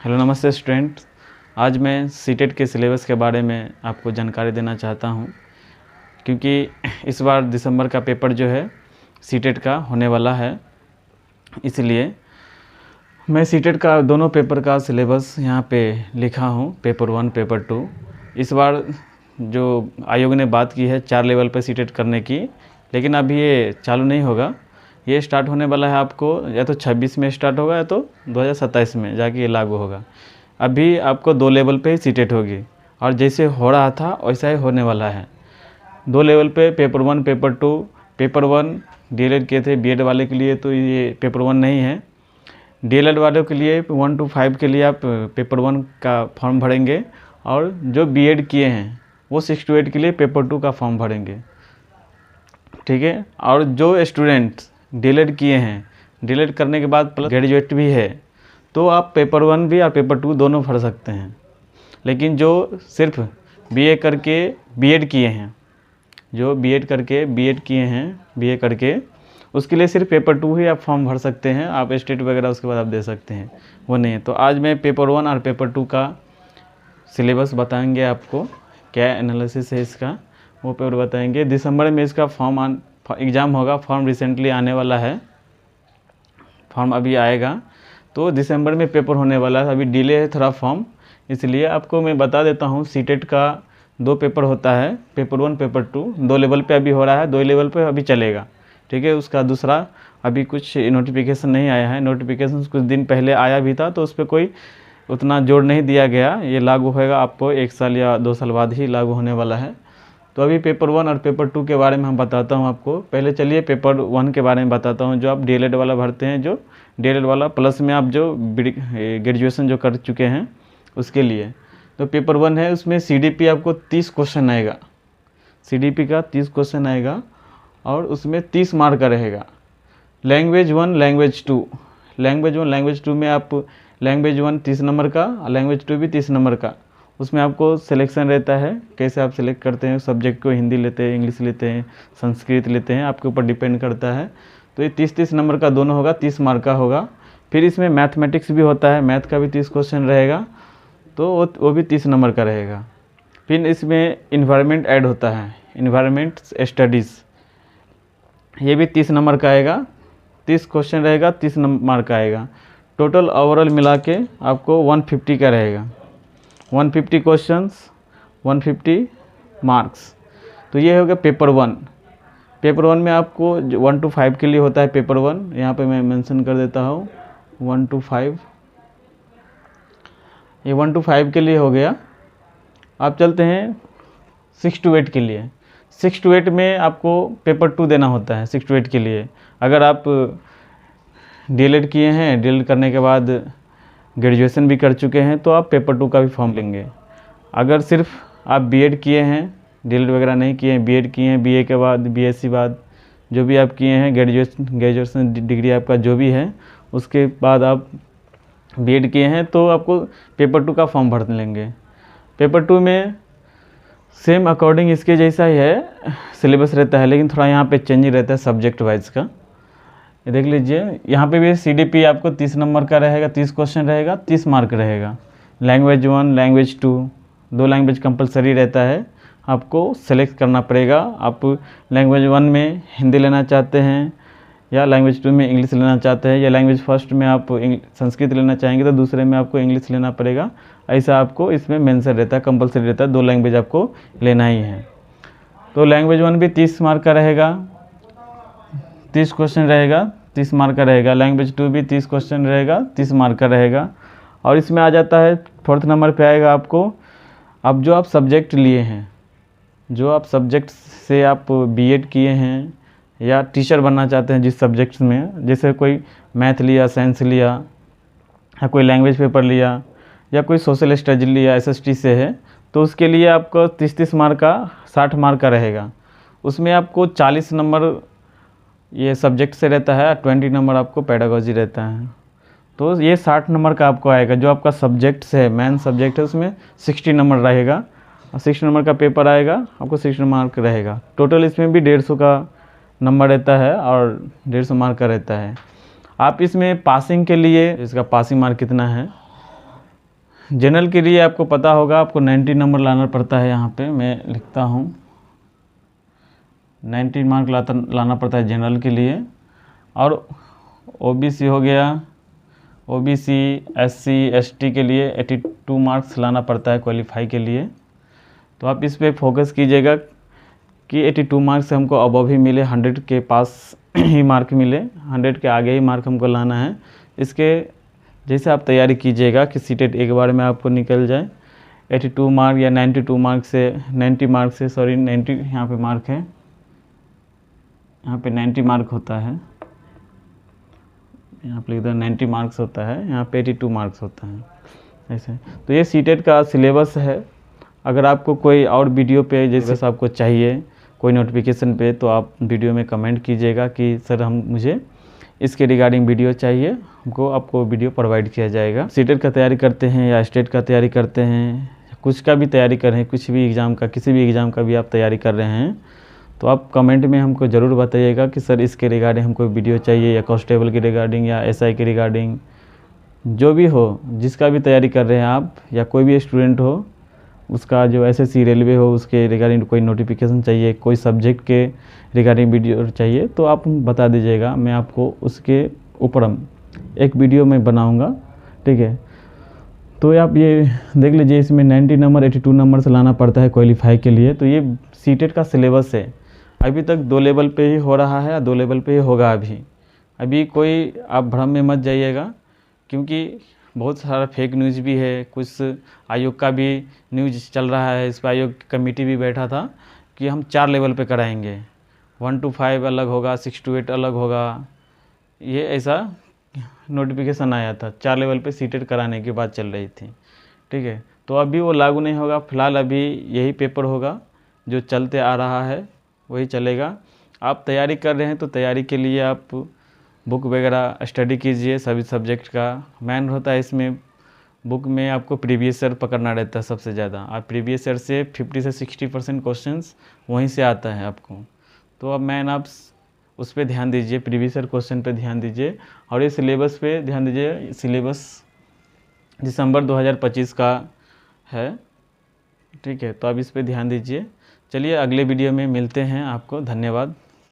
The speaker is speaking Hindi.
हेलो नमस्ते स्टूडेंट। आज मैं सीटेट के सिलेबस के बारे में आपको जानकारी देना चाहता हूं, क्योंकि इस बार दिसंबर का पेपर जो है सीटेट का होने वाला है। इसलिए मैं सीटेट का दोनों पेपर का सिलेबस यहाँ पे लिखा हूं, पेपर 1 पेपर 2। इस बार जो आयोग ने बात की है 4 लेवल पे सीटेट करने की, लेकिन अभी ये चालू नहीं होगा। ये स्टार्ट होने वाला है आपको या तो 26 में स्टार्ट होगा या तो 2027 में जाके ये लागू होगा। अभी आपको 2 लेवल पे ही सीटेट होगी और जैसे हो रहा था वैसा ही होने वाला है। 2 लेवल पे पेपर 1 पेपर 2। पेपर 1 डीएलएड किए थे बीएड वाले के लिए तो ये पेपर 1 नहीं है। डीएलएड वालों के लिए 1 to 5 के लिए आप पेपर 1 का फॉर्म भरेंगे, और जो बीएड किए हैं वो 6 to 8 के लिए पेपर 2 का फॉर्म भरेंगे, ठीक है। और जो स्टूडेंट्स डीएलएड किए हैं, डीएलएड करने के बाद प्लस ग्रेजुएट भी है, तो आप पेपर 1 भी और पेपर 2 दोनों भर सकते हैं। लेकिन जो सिर्फ बीए करके बीएड किए हैं, जो बीएड करके बीएड किए हैं, बीए करके, उसके लिए सिर्फ पेपर 2 ही आप फॉर्म भर सकते हैं। आप स्टेट वगैरह उसके बाद आप दे सकते हैं, वो नहीं है। तो आज मैं पेपर 1 और पेपर 2 का सिलेबस बताएंगे आपको, क्या एनालिसिस है इसका, वो पेपर बताएंगे। दिसंबर में इसका फॉर्म एग्ज़ाम होगा। फॉर्म रिसेंटली आने वाला है, फॉर्म अभी आएगा, तो दिसंबर में पेपर होने वाला है। अभी डिले है थोड़ा फॉर्म, इसलिए आपको मैं बता देता हूँ। सीटेट का 2 पेपर होता है, पेपर 1 पेपर 2। 2 लेवल पे अभी हो रहा है, 2 लेवल पे अभी चलेगा, ठीक है। उसका दूसरा अभी कुछ नोटिफिकेशन नहीं आया है। नोटिफिकेशन कुछ दिन पहले आया भी था, तो उस पर कोई उतना जोर नहीं दिया गया। ये लागू होएगा आपको 1 साल या 2 साल बाद ही लागू होने वाला है। तो अभी पेपर 1 और पेपर 2 के बारे में हम बताता हूं आपको। पहले चलिए पेपर 1 के बारे में बताता हूं, जो आप डीएलएड वाला भरते हैं, जो डीएलएड वाला प्लस में आप जो ग्रेजुएशन जो कर चुके हैं उसके लिए। तो पेपर 1 है, उसमें सीडीपी आपको 30 क्वेश्चन आएगा। सीडीपी का 30 क्वेश्चन आएगा और उसमें 30 मार्क का रहेगा। लैंग्वेज 1 लैंग्वेज 2, लैंग्वेज 1 लैंग्वेज 2 में आप लैंग्वेज 1 30 नंबर का और लैंग्वेज 2 भी 30 नंबर का। उसमें आपको सिलेक्शन रहता है, कैसे आप सिलेक्ट करते हैं सब्जेक्ट को, हिंदी लेते हैं, इंग्लिश लेते हैं, संस्कृत लेते हैं, आपके ऊपर डिपेंड करता है। तो ये 30-30 नंबर का दोनों होगा, 30 मार्क का होगा। फिर इसमें मैथमेटिक्स भी होता है, मैथ का भी 30 क्वेश्चन रहेगा, तो वो भी 30 नंबर का रहेगा। फिर इसमें इन्वायरमेंट ऐड होता है, इन्वायरमेंट स्टडीज़, ये भी 30 नंबर का आएगा। 30 क्वेश्चन रहेगा, 30 मार्क का आएगा। टोटल ओवरऑल मिला के आपको 150 का रहेगा। 150 क्वेश्चंस, 150 मार्क्स। तो ये हो गया पेपर 1। पेपर 1 में आपको 1 to 5 के लिए होता है पेपर 1। यहाँ पे मैं मेंशन कर देता हूँ 1 to 5। ये 1 to 5 के लिए हो गया। आप चलते हैं 6 to 8 के लिए। 6 to 8 में आपको पेपर 2 देना होता है। 6 to 8 के लिए अगर आप डीएलएड किए हैं, डीएलएड करने के बाद ग्रेजुएशन भी कर चुके हैं, तो आप पेपर 2 का भी फॉर्म लेंगे। अगर सिर्फ आप बीएड किए हैं, डीएलएड वगैरह नहीं किए हैं, बीएड किए हैं, बीए के बाद बीएससी बाद जो भी आप किए हैं, ग्रेजुएशन डिग्री आपका जो भी है, उसके बाद आप बीएड किए हैं, तो आपको पेपर 2 का फॉर्म भर लेंगे। पेपर 2 में सेम अकॉर्डिंग इसके जैसा ही है सिलेबस रहता है, लेकिन थोड़ा यहाँ पे चेंज रहता है सब्जेक्ट वाइज का। ये देख लीजिए, यहाँ पे भी सीडीपी आपको 30 नंबर का रहेगा, 30 क्वेश्चन रहेगा, 30 मार्क रहेगा। लैंग्वेज 1 लैंग्वेज 2, 2 लैंग्वेज कंपलसरी रहता है, आपको सेलेक्ट करना पड़ेगा। आप लैंग्वेज 1 में हिंदी लेना चाहते हैं, या लैंग्वेज 2 में इंग्लिश लेना चाहते हैं, या लैंग्वेज फर्स्ट में आप संस्कृत लेना चाहेंगे तो दूसरे में आपको इंग्लिश लेना पड़ेगा। ऐसा आपको इसमें मेंशन रहता है, कंपलसरी रहता है, 2 लैंग्वेज आपको लेना ही है। तो लैंग्वेज 1 भी 30 मार्क का रहेगा, 30 क्वेश्चन रहेगा, 30 मार्क का रहेगा। लैंग्वेज 2 भी 30 क्वेश्चन रहेगा, 30 मार्क का रहेगा। और इसमें आ जाता है 4th नंबर पे आएगा आपको, अब जो आप सब्जेक्ट लिए हैं, जो आप सब्जेक्ट से आप बीएड किए हैं या टीचर बनना चाहते हैं जिस सब्जेक्ट्स में, जैसे कोई मैथ लिया, साइंस लिया, या कोई लैंग्वेज पेपर लिया, या कोई सोशल स्टडी लिया, एसएसटी से है, तो उसके लिए आपको 30-30 मार्क का 60 मार्क का रहेगा। उसमें आपको 40 नंबर ये सब्जेक्ट से रहता है, 20 नंबर आपको पेडागोजी रहता है। तो ये 60 नंबर का आपको आएगा। जो आपका सब्जेक्ट है, मेन सब्जेक्ट है, उसमें 60 नंबर रहेगा, और 60 नंबर का पेपर आएगा, आपको 60 मार्क रहेगा। टोटल इसमें भी 150 का नंबर रहता है और 150 मार्क का रहता है। आप इसमें पासिंग के लिए, इसका पासिंग मार्क कितना है, जनरल के लिए आपको पता होगा, आपको 90 नंबर लाना पड़ता है। यहाँ पे मैं लिखता हूँ 90 मार्क लाना पड़ता है जनरल के लिए। और ओबीसी हो गया, ओबीसी एससी एसटी के लिए 82 मार्क्स लाना पड़ता है क्वालिफाई के लिए। तो आप इस पे फोकस कीजिएगा कि 82 मार्क्स से हमको अबव ही मिले, 100 के पास ही मार्क मिले, 100 के आगे ही मार्क हमको लाना है। इसके जैसे आप तैयारी कीजिएगा कि सीटेट एक बार में आपको निकल जाए 82 मार्क या 92 मार्क से, 90 मार्क से, सॉरी 90 यहाँ पे मार्क है, यहाँ पे 90 मार्क होता है, यहाँ पे लिख दो 90 मार्क्स होता है, यहाँ पे 82 मार्क्स होता है ऐसे। तो ये सीटेट का सिलेबस है। अगर आपको कोई और वीडियो पे जैसे आपको चाहिए कोई नोटिफिकेशन पे, तो आप वीडियो में कमेंट कीजिएगा कि सर मुझे इसके रिगार्डिंग वीडियो चाहिए, हमको आपको वीडियो प्रोवाइड किया जाएगा। सीटेट का तैयारी करते हैं या स्टेट का तैयारी करते हैं, कुछ का भी तैयारी कर रहे हैं, कुछ भी एग्ज़ाम का, किसी भी एग्ज़ाम का भी आप तैयारी कर रहे हैं, तो आप कमेंट में हमको ज़रूर बताइएगा कि सर इसके रिगार्डिंग हमको वीडियो चाहिए, या कांस्टेबल के रिगार्डिंग या एसआई के रिगार्डिंग, जो भी हो, जिसका भी तैयारी कर रहे हैं आप, या कोई भी स्टूडेंट हो, उसका जो एसएससी रेलवे हो उसके रिगार्डिंग कोई नोटिफिकेशन चाहिए, कोई सब्जेक्ट के रिगार्डिंग वीडियो चाहिए, तो आप बता दीजिएगा, मैं आपको उसके ऊपर एक वीडियो में बनाऊंगा, ठीक है। तो आप ये देख लीजिए, इसमें 90 नंबर 82 नंबर से लाना पड़ता है क्वालिफाई के लिए। तो ये सीटेट का सिलेबस है। अभी तक 2 लेवल पे ही हो रहा है, 2 लेवल पे ही होगा अभी कोई आप भ्रम में मत जाइएगा, क्योंकि बहुत सारा फेक न्यूज़ भी है, कुछ आयोग का भी न्यूज़ चल रहा है। इस पर आयोग कमेटी भी बैठा था कि हम 4 लेवल पे कराएंगे, 1 to 5 अलग होगा, 6 to 8 अलग होगा, ये ऐसा नोटिफिकेशन आया था। 4 लेवल पे सीटेट कराने की बात चल रही थी, ठीक है। तो अभी वो लागू नहीं होगा, फिलहाल अभी यही पेपर होगा, जो चलते आ रहा है वही चलेगा। आप तैयारी कर रहे हैं तो तैयारी के लिए आप बुक वगैरह स्टडी कीजिए, सभी सब्जेक्ट का मैन होता है इसमें। बुक में आपको प्रीवियस ईयर पकड़ना रहता है सबसे ज़्यादा। आप प्रीवियस ईयर से 50 से 60% क्वेश्चंस वहीं से आता है आपको। तो अब मैन आप उस पर ध्यान दीजिए, प्रीवियस ईयर क्वेश्चन पे ध्यान दीजिए, और ये सिलेबस पे ध्यान दीजिए। सिलेबस दिसंबर 2025 का है, ठीक है। तो आप इस पर ध्यान दीजिए। चलिए अगले वीडियो में मिलते हैं, आपको धन्यवाद।